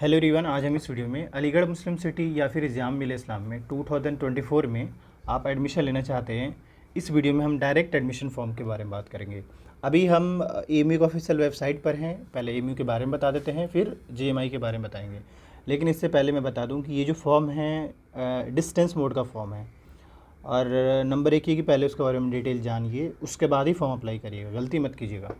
Hello everyone, आज हम इस वीडियो में अलीगढ़ मुस्लिम सिटी या फिर जाम मिल इस्लाम में 2024 में आप एडमिशन लेना चाहते हैं। इस वीडियो में हम डायरेक्ट एडमिशन फॉर्म के बारे में बात करेंगे। अभी हम एएमयू की ऑफिशियल वेबसाइट पर हैं। पहले एएमयू के बारे में बता देते हैं, फिर जेएमआई के बारे में बताएंगे। लेकिन इससे पहले मैं बता दूं कि ये जो फॉर्म है डिस्टेंस मोड का फॉर्म है। और नंबर एक ये कि पहले उसके बारे में डिटेल जानिए, उसके बाद ही फॉर्म अप्लाई करिएगा, गलती मत कीजिएगा।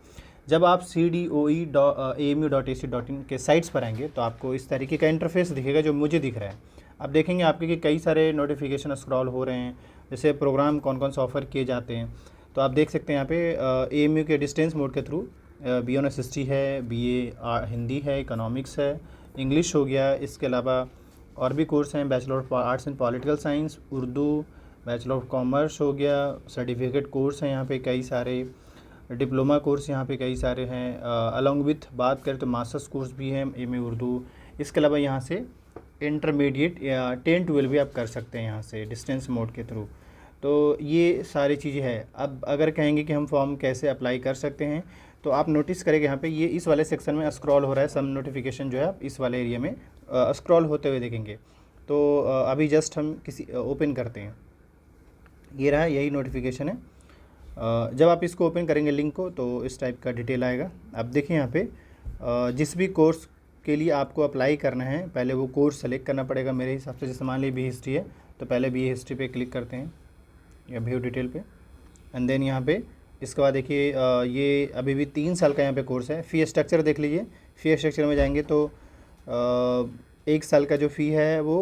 जब आप CDOE.AMU.AC.in के साइट्स पर आएंगे तो आपको इस तरीके का इंटरफेस दिखेगा जो मुझे दिख रहा है। आप देखेंगे आपके कि कई सारे नोटिफिकेशन स्क्रॉल हो रहे हैं, जैसे प्रोग्राम कौन कौन से ऑफ़र किए जाते हैं। तो आप देख सकते हैं यहाँ पे AMU के डिस्टेंस मोड के थ्रू BONS हिस्ट्री है, BA हिंदी है, इकोनॉमिक्स है, इंग्लिश हो गया। इसके अलावा और भी कोर्स हैं, bachelor of arts in political science, Urdu, bachelor of commerce हो गया, सर्टिफिकेट कोर्स हैं यहाँ पे कई सारे, डिप्लोमा कोर्स यहाँ पे कई सारे हैं। अलॉन्ग विथ बात करें तो मास्टर्स कोर्स भी हैं MA उर्दू। इसके अलावा यहाँ से इंटरमीडिएट या 10-12 भी आप कर सकते हैं यहाँ से डिस्टेंस मोड के थ्रू। तो ये सारी चीज़ें हैं। अब अगर कहेंगे कि हम फॉर्म कैसे अप्लाई कर सकते हैं, तो आप नोटिस करेंगे यहाँ पे ये इस वाले सेक्शन में स्क्रॉल हो रहा है, सम नोटिफिकेशन जो है आप इस वाले एरिया में स्क्रॉल होते हुए देखेंगे। तो अभी जस्ट हम किसी ओपन करते हैं, ये रहा, यही नोटिफिकेशन है। जब आप इसको ओपन करेंगे लिंक को, तो इस टाइप का डिटेल आएगा। अब देखिए यहाँ पे जिस भी कोर्स के लिए आपको अप्लाई करना है, पहले वो कोर्स सेलेक्ट करना पड़ेगा मेरे हिसाब से। जैसे मान लीजिए BA हिस्ट्री है, तो पहले BA हिस्ट्री पे क्लिक करते हैं या व्यू डिटेल पे, एंड देन यहाँ पे इसके बाद देखिए ये अभी भी 3 साल का यहाँ पे कोर्स है। फ़ी स्ट्रक्चर देख लीजिए। फ़ी स्ट्रक्चर में जाएंगे तो 1 साल का जो फ़ी है वो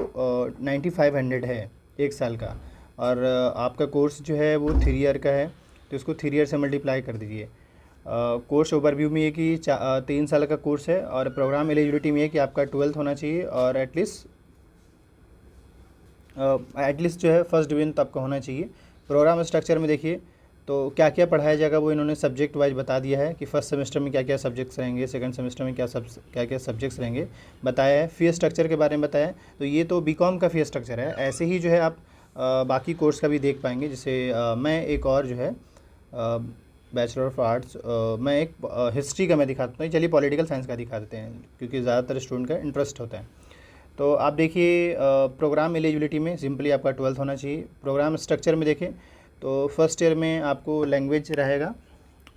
9500 है 1 साल का। और आपका कोर्स जो है वो 3 ईयर का है, तो इसको 3 ईयर से मल्टीप्लाई कर दीजिए। कोर्स ओवरव्यू में ये कि 3 साल का कोर्स है, और प्रोग्राम एलिजिबिलिटी में है कि आपका 12th होना चाहिए और एटलीस्ट जो है फर्स्ट डिवीजन तो आपका होना चाहिए। प्रोग्राम स्ट्रक्चर में देखिए तो क्या क्या पढ़ाया जाएगा वो इन्होंने सब्जेक्ट वाइज बता दिया है कि फर्स्ट सेमेस्टर में क्या क्या सब्जेक्ट्स रहेंगे, सेकंड सेमेस्टर में क्या क्या सब्जेक्ट्स रहेंगे बताया है। फ़ी स्ट्रक्चर के बारे में बताया है। तो ये तो BCom का फ़ी स्ट्रक्चर है। ऐसे ही जो है आप बाकी कोर्स का भी देख पाएंगे। जैसे मैं एक और जो है बैचलर ऑफ आर्ट्स, मैं एक हिस्ट्री का मैं दिखाता हूँ। चलिए पॉलिटिकल साइंस का दिखा देते हैं, क्योंकि ज़्यादातर स्टूडेंट का इंटरेस्ट होता है। तो आप देखिए प्रोग्राम एलिजिबिलिटी में सिंपली आपका 12th होना चाहिए। प्रोग्राम स्ट्रक्चर में देखें तो फर्स्ट ईयर में आपको लैंग्वेज रहेगा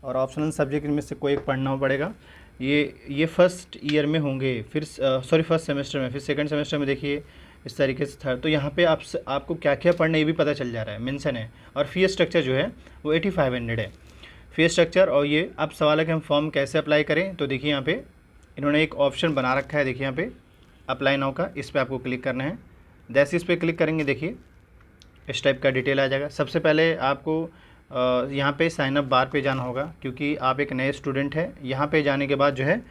और ऑप्शनल सब्जेक्ट में से कोई एक पढ़ना पड़ेगा। ये फर्स्ट ईयर में होंगे, फिर फर्स्ट सेमेस्टर में, फिर सेकंड सेमेस्टर में देखिए इस तरीके से था। तो यहाँ पे आपको क्या क्या पढ़ना ये भी पता चल जा रहा है, मेंशन है। और फ़ी स्ट्रक्चर जो है वो 8500 है फ़ी स्ट्रक्चर। और ये अब सवाल है कि हम फॉर्म कैसे अप्लाई करें। तो देखिए यहाँ पे इन्होंने एक ऑप्शन बना रखा है, देखिए यहाँ पे अप्लाई नाउ का, इस पर आपको क्लिक करना है। जैसे इस पर क्लिक करेंगे देखिए इस टाइप का डिटेल आ जाएगा। सबसे पहले आपको यहाँ पे साइन अप बार पे जाना होगा, क्योंकि आप एक नए स्टूडेंट हैं। यहाँ पे जाने के बाद जो है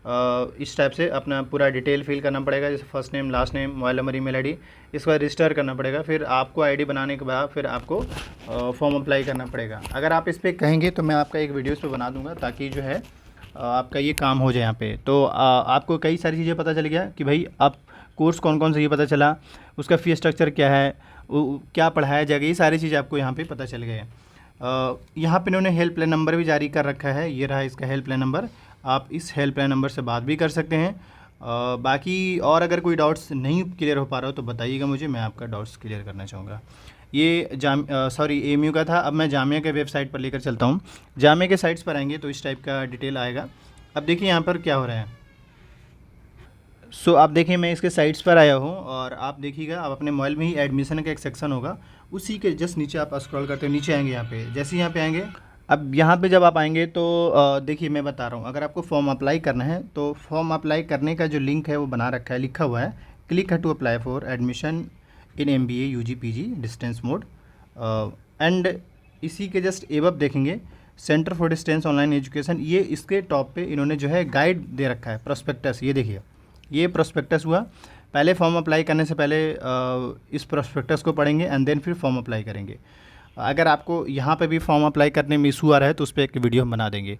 इस टाइप से अपना पूरा डिटेल फिल करना पड़ेगा, जैसे first name, last name, mobile number, email ID. इसके बाद रजिस्टर करना पड़ेगा। फिर आपको आईडी बनाने के बाद फिर आपको फॉर्म अप्लाई करना पड़ेगा। अगर आप इस पर कहेंगे तो मैं आपका एक वीडियो इस पर बना दूँगा, ताकि जो है आपका ये काम हो जाए यहाँ पे। तो आपको कई सारी चीज़ें पता चल गया कि भाई आप कोर्स कौन कौन से ये पता चला, उसका फ़ी स्ट्रक्चर क्या है, क्या पढ़ाया जाएगा, ये सारी चीज़ें आपको यहाँ पे पता चल गए। यहाँ पे इन्होंने हेल्पलाइन नंबर भी जारी कर रखा है, ये रहा इसका हेल्पलाइन नंबर। आप इस हेल्पलाइन नंबर से बात भी कर सकते हैं। बाकी और अगर कोई डाउट्स नहीं क्लियर हो पा रहा हो तो बताइएगा मुझे, मैं आपका डाउट्स क्लियर करना चाहूँगा। ये AMU का था। अब मैं जामिया के वेबसाइट पर लेकर चलता हूँ। जामिया के साइट्स पर आएंगे तो इस टाइप का डिटेल आएगा। अब देखिए यहाँ पर क्या हो रहा है। आप देखिए मैं इसके साइट्स पर आया हूँ, और आप देखिएगा आप अपने मोबाइल में ही एडमिशन का एक सेक्शन होगा, उसी के जस्ट नीचे आप स्क्रॉल करते हो, नीचे आएंगे यहाँ पे। जैसे यहाँ पे आएंगे, अब यहाँ पे जब आप आएंगे तो देखिए मैं बता रहा हूँ, अगर आपको फॉर्म अप्लाई करना है तो फॉर्म अप्लाई करने का जो लिंक है वो बना रखा है, लिखा हुआ है click to apply for admission in MBA UG PG distance mode. And इसी के जस्ट एबव देखेंगे centre for distance online education. ये इसके टॉप पे इन्होंने जो है गाइड दे रखा है, प्रोस्पेक्टस। ये देखिए ये प्रोस्पेक्टस हुआ। पहले फॉर्म अप्लाई करने से पहले इस प्रोस्पेक्टस को पढ़ेंगे एंड देन फिर फॉर्म अप्लाई करेंगे। अगर आपको यहाँ पे भी फॉर्म अप्लाई करने में इशू आ रहा है तो उस पर एक वीडियो हम बना देंगे।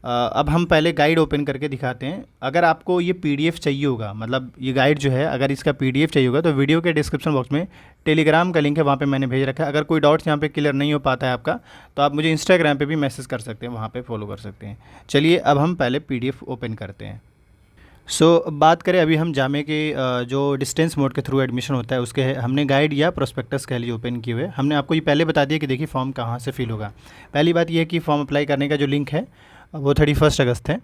अब हम पहले गाइड ओपन करके दिखाते हैं। अगर आपको ये PDF चाहिए होगा, मतलब ये गाइड जो है अगर इसका PDF चाहिए होगा, तो वीडियो के डिस्क्रिप्शन बॉक्स में टेलीग्राम का लिंक है, वहाँ पे मैंने भेज रखा है। अगर कोई डाउट्स यहाँ पे क्लियर नहीं हो पाता है आपका, तो आप मुझे इंस्टाग्राम पे भी मैसेज कर सकते हैं, वहाँ पे फॉलो कर सकते हैं। चलिए अब हम पहले PDF ओपन करते हैं। बात करें अभी हम जामे के जो डिस्टेंस मोड के थ्रू एडमिशन होता है उसके हमने गाइड या प्रोस्पेक्टस कह लिए ओपन किए हुए। हमने आपको ये पहले बता दिया कि देखिए फॉर्म कहाँ से फिल होगा। पहली बात ये है कि फॉर्म अप्लाई करने का जो लिंक है वो 31 अगस्त है।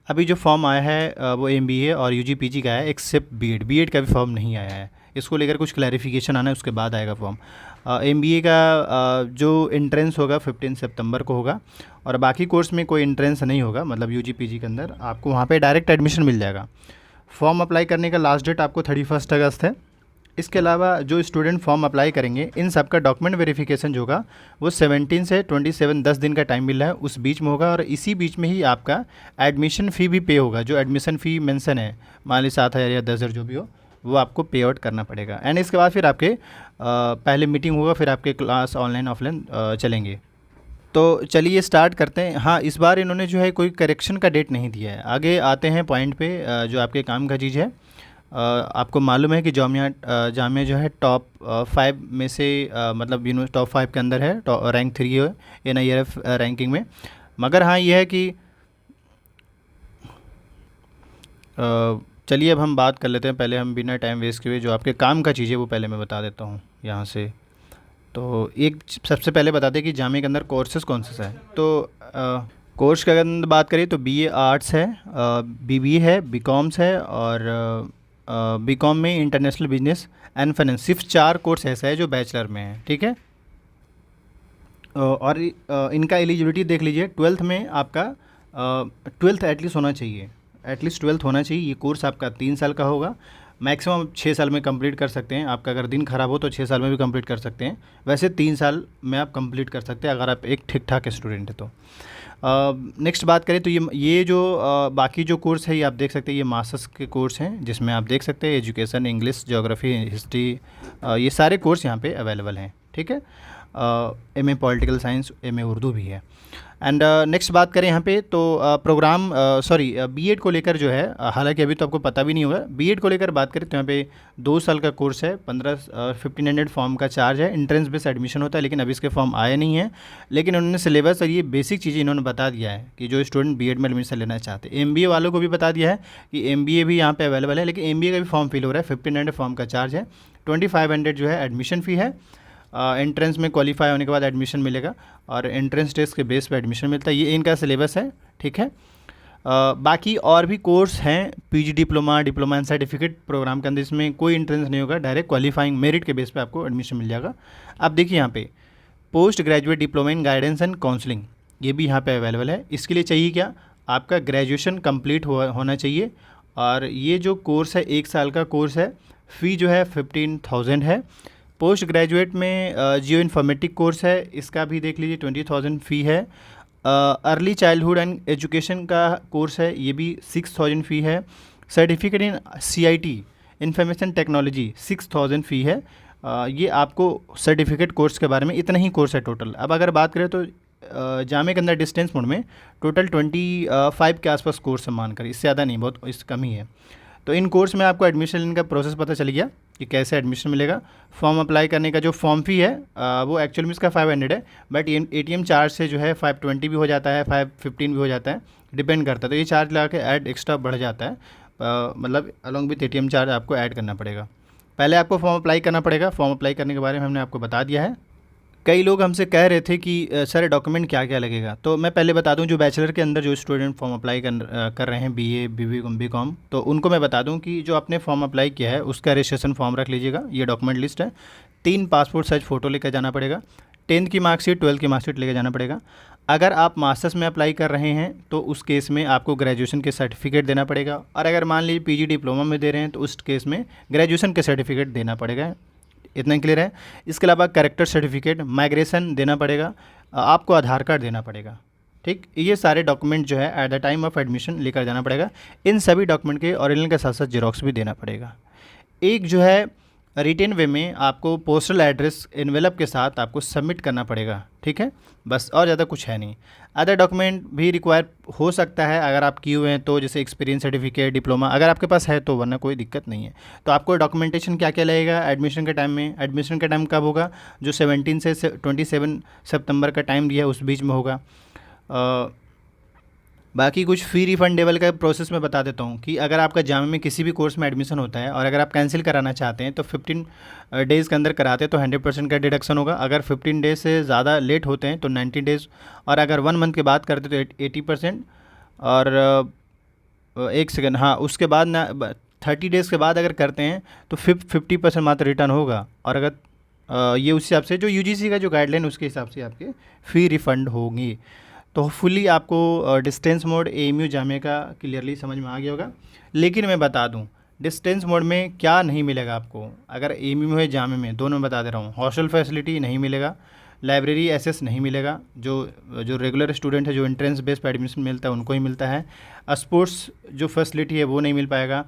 अभी जो फॉर्म आया है वो MBA और UG PG का है, एक्सेप्ट BEd का भी फॉर्म नहीं आया है। इसको लेकर कुछ क्लैरिफिकेशन आना है, उसके बाद आएगा फॉर्म। MBA का जो एंट्रेंस होगा 15 सितंबर को होगा, और बाकी कोर्स में कोई एंट्रेंस नहीं होगा, मतलब UG PG के अंदर आपको वहाँ पे डायरेक्ट एडमिशन मिल जाएगा। फॉर्म अप्लाई करने का लास्ट डेट आपको 31 अगस्त है। इसके अलावा जो स्टूडेंट फॉर्म अप्लाई करेंगे इन सब का डॉक्यूमेंट वेरिफिकेशन जो होगा वो 17 से 27 10 दिन का टाइम मिल रहा है, उस बीच में होगा। और इसी बीच में ही आपका एडमिशन फ़ी भी पे होगा। जो एडमिशन फ़ी मेंशन है, मान ली 7,000 या 10,000 जो भी हो, वो आपको पे आउट करना पड़ेगा। एंड इसके बाद फिर आपके पहले मीटिंग होगा, फिर आपके क्लास ऑनलाइन ऑफलाइन चलेंगे। तो चलिए स्टार्ट करते हैं। हाँ, इस बार इन्होंने जो है कोई करेक्शन का डेट नहीं दिया है। आगे आते हैं पॉइंट पे जो आपके काम का चीज़ है। आपको मालूम है कि जामिया जो है टॉप 5 में से मतलब टॉप 5 के अंदर है, रैंक 3 है NIRF रैंकिंग में। मगर हाँ ये है कि चलिए अब हम बात कर लेते हैं। पहले हम बिना टाइम वेस्ट किए जो आपके काम का चीज़ है वो पहले मैं बता देता हूँ यहाँ से। तो एक सबसे पहले बता दें कि जामिया के अंदर कोर्सेज कौन से हैं। तो कोर्स के अगर बात करें तो BA आर्ट्स है, BBA है, BComs है, और BCom में इंटरनेशनल बिजनेस एंड फाइनेंस। सिर्फ 4 कोर्स ऐसा है जो बैचलर में है, ठीक है। और इनका एलिजिबिलिटी देख लीजिए। 12th में आपका 12th एटलीस्ट होना चाहिए, एटलीस्ट 12th होना चाहिए। ये कोर्स आपका 3 साल का होगा, मैक्सिमम 6 साल में कंप्लीट कर सकते हैं। आपका अगर दिन ख़राब हो तो 6 साल में भी कंप्लीट कर सकते हैं। वैसे 3 साल में आप कंप्लीट कर सकते हैं अगर आप एक ठीक ठाक स्टूडेंट है तो। नेक्स्ट बात करें तो ये जो बाकी जो कोर्स है ये आप देख सकते हैं, ये मास्टर्स के कोर्स हैं जिसमें आप देख सकते हैं एजुकेशन, इंग्लिश, ज्योग्राफी, हिस्ट्री, ये सारे कोर्स यहाँ पे अवेलेबल हैं, ठीक है। MA political science, MA Urdu भी है। एंड नेक्स्ट बात करें यहाँ पे तो प्रोग्राम B.Ed को लेकर जो है, हालांकि अभी तो आपको पता भी नहीं होगा। B.Ed को लेकर बात करें तो यहाँ पे 2 साल का कोर्स है, 1500 फॉर्म का चार्ज है, एंट्रेंस बेस्ड एडमिशन होता है। लेकिन अभी इसके फॉर्म आए नहीं है, लेकिन उन्होंने सिलेबस और ये बेसिक चीज़ें इन्होंने बता दिया है कि जो स्टूडेंट B.Ed में एडमिशन लेना चाहते हैं। MBA वालों को भी बता दिया है कि MBA भी यहाँ पे अवेलेबल है, लेकिन MBA का भी फॉर्म फिल हो रहा है। 1500 फॉर्म का चार्ज है, 2500 जो है एडमिशन फ़ी है। एंट्रेंस में क्वालिफाई होने के बाद एडमिशन मिलेगा, और एंट्रेंस टेस्ट के बेस पे एडमिशन मिलता है। ये इनका सिलेबस है, ठीक है। बाकी और भी कोर्स हैं, PG diploma and certificate programme के अंदर, इसमें कोई एंट्रेंस नहीं होगा, डायरेक्ट क्वालिफाइंग मेरिट के बेस पे आपको एडमिशन मिल जाएगा। अब देखिए यहाँ पे post graduate diploma in guidance and counselling, ये भी यहाँ पे अवेलेबल है। इसके लिए चाहिए क्या, आपका ग्रेजुएशन कंप्लीट होना चाहिए। और ये जो कोर्स है 1 साल का कोर्स है, फ़ी जो है 15,000 है। पोस्ट ग्रेजुएट में जियो इन्फॉर्मेटिक कोर्स है, इसका भी देख लीजिए 20,000 फ़ी है। अर्ली चाइल्डहुड एंड एजुकेशन का कोर्स है, ये भी 6,000 फ़ी है। Certificate in CIT information technology 6,000 फ़ी है। ये आपको सर्टिफिकेट कोर्स के बारे में इतना ही कोर्स है टोटल। अब अगर बात करें तो जामे के अंदर डिस्टेंस मोड में टोटल 25 के आसपास कोर्स है मानकर, इससे ज़्यादा नहीं, बहुत इस कम ही है। तो इन कोर्स में आपको एडमिशन लेने का प्रोसेस पता चल गया कि कैसे एडमिशन मिलेगा। फॉर्म अप्लाई करने का जो फॉर्म फ़ी है वो एक्चुअल में इसका 500 है, बट ATM चार्ज से जो है 520 भी हो जाता है, 515 भी हो जाता है, डिपेंड करता है। तो ये चार्ज लगा के ऐड एक्स्ट्रा बढ़ जाता है, मतलब अलॉन्ग विथ ATM चार्ज आपको ऐड करना पड़ेगा। पहले आपको फॉर्म अप्लाई करना पड़ेगा। फॉर्म अप्लाई करने के बारे में हमने आपको बता दिया है। कई लोग हमसे कह रहे थे कि सर डॉक्यूमेंट क्या क्या लगेगा, तो मैं पहले बता दूं जो बैचलर के अंदर जो स्टूडेंट फॉर्म अप्लाई कर रहे हैं BA BCom, तो उनको मैं बता दूं कि जो आपने फॉर्म अप्लाई किया है उसका रजिस्ट्रेशन फॉर्म रख लीजिएगा। ये डॉक्यूमेंट लिस्ट है। 3 पासपोर्ट साइज फ़ोटो लेकर जाना पड़ेगा, 10th की मार्कशीट, 12th की मार्कशीट लेकर जाना पड़ेगा। अगर आप मास्टर्स में अप्लाई कर रहे हैं तो उस केस में आपको ग्रेजुएशन के सर्टिफिकेट देना पड़ेगा, और अगर मान लीजिए PG डिप्लोमा में दे रहे हैं तो उस केस में ग्रेजुएशन के सर्टिफिकेट देना पड़ेगा। इतना क्लियर है। इसके अलावा कैरेक्टर सर्टिफिकेट, माइग्रेशन देना पड़ेगा, आपको आधार कार्ड देना पड़ेगा, ठीक। ये सारे डॉक्यूमेंट जो है at the time of admission लेकर जाना पड़ेगा। इन सभी डॉक्यूमेंट के ओरिजिनल के साथ साथ जेरोक्स भी देना पड़ेगा। एक जो है रिटेन वे में आपको पोस्टल एड्रेस एनवेलप के साथ आपको सबमिट करना पड़ेगा, ठीक है, बस, और ज़्यादा कुछ है नहीं। अदर डॉक्यूमेंट भी रिक्वायर हो सकता है अगर आप किए हुए हैं तो, जैसे एक्सपीरियंस सर्टिफिकेट, डिप्लोमा अगर आपके पास है तो, वरना कोई दिक्कत नहीं है। तो आपको डॉक्यूमेंटेशन क्या क्या लगेगा एडमिशन के टाइम में। एडमिशन का टाइम कब होगा, जो 17 से 27 सितंबर का टाइम दिया है उस बीच में होगा। बाकी कुछ फ़ी रिफंडेबल का प्रोसेस मैं बता देता हूँ कि अगर आपका जामे में किसी भी कोर्स में एडमिशन होता है और अगर आप कैंसिल कराना चाहते हैं तो 15 डेज़ के अंदर कराते हैं तो 100% का डिडक्शन होगा। अगर 15 डेज से ज़्यादा लेट होते हैं तो 90 डेज़, और अगर 1 मंथ के बाद करते तो 80%। और एक सेकेंड, हाँ, उसके बाद ना 30 डेज़ के बाद अगर करते हैं तो 50% मात्र रिटर्न होगा। और अगर ये उस हिसाब से जो यूजीसी का जो गाइडलाइन उसके हिसाब से आपके फ़ी रिफ़ंड होंगी। तो होपफुली आपको डिस्टेंस मोड एएमयू जामे का क्लियरली समझ में आ गया होगा। लेकिन मैं बता दूं डिस्टेंस मोड में क्या नहीं मिलेगा आपको, अगर एएमयू में है जामे में, दोनों में बता दे रहा हूँ। हॉस्टल फैसिलिटी नहीं मिलेगा, लाइब्रेरी एसेस नहीं मिलेगा, जो जो रेगुलर स्टूडेंट है जो एंट्रेंस बेस पर एडमिशन मिलता है उनको ही मिलता है। स्पोर्ट्स जो फैसिलिटी है वो नहीं मिल पाएगा।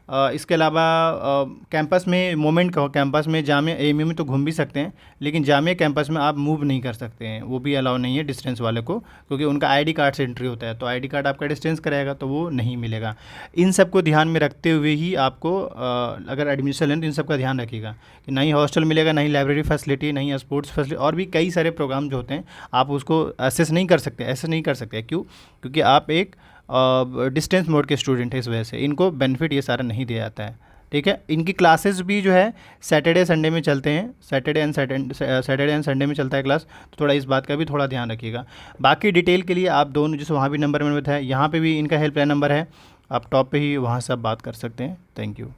इसके अलावा कैंपस में मोमेंट कहो, कैंपस में जामे एएमयू में तो घूम भी सकते हैं लेकिन जामे कैंपस में आप मूव नहीं कर सकते हैं, वो भी अलाउ नहीं है डिस्टेंस वाले को, क्योंकि उनका आईडी कार्ड से एंट्री होता है, तो आईडी कार्ड आपका डिस्टेंस करेगा तो वो नहीं मिलेगा। इन सब को ध्यान में रखते हुए ही आपको अगर एडमिशन लें तो इन सब का ध्यान रखिएगा कि नहीं हॉस्टल मिलेगा, नहीं लाइब्रेरी फैसिलिटी, नहीं स्पोर्ट्स फैसिलिटी, और भी कई सारे प्रोग्राम जो होते हैं आप उसको एसेस नहीं कर सकते। ऐसे नहीं कर सकते क्यों? क्योंकि आप एक डिस्टेंस मोड के स्टूडेंट है, इस वजह से इनको बेनिफिट ये सारा नहीं दिया जाता है। ठीक है, इनकी क्लासेस भी जो है सैटरडे संडे में चलते हैं, सैटरडे एंड संडे में चलता है क्लास, तो थोड़ा इस बात का भी थोड़ा ध्यान रखिएगा। बाकी डिटेल के लिए आप दोनों, जैसे वहाँ भी नंबर मैंने बताया, यहाँ पे भी इनका हेल्पलाइन नंबर है, आप टॉप पे ही वहाँ से आप बात कर सकते हैं। Thank you.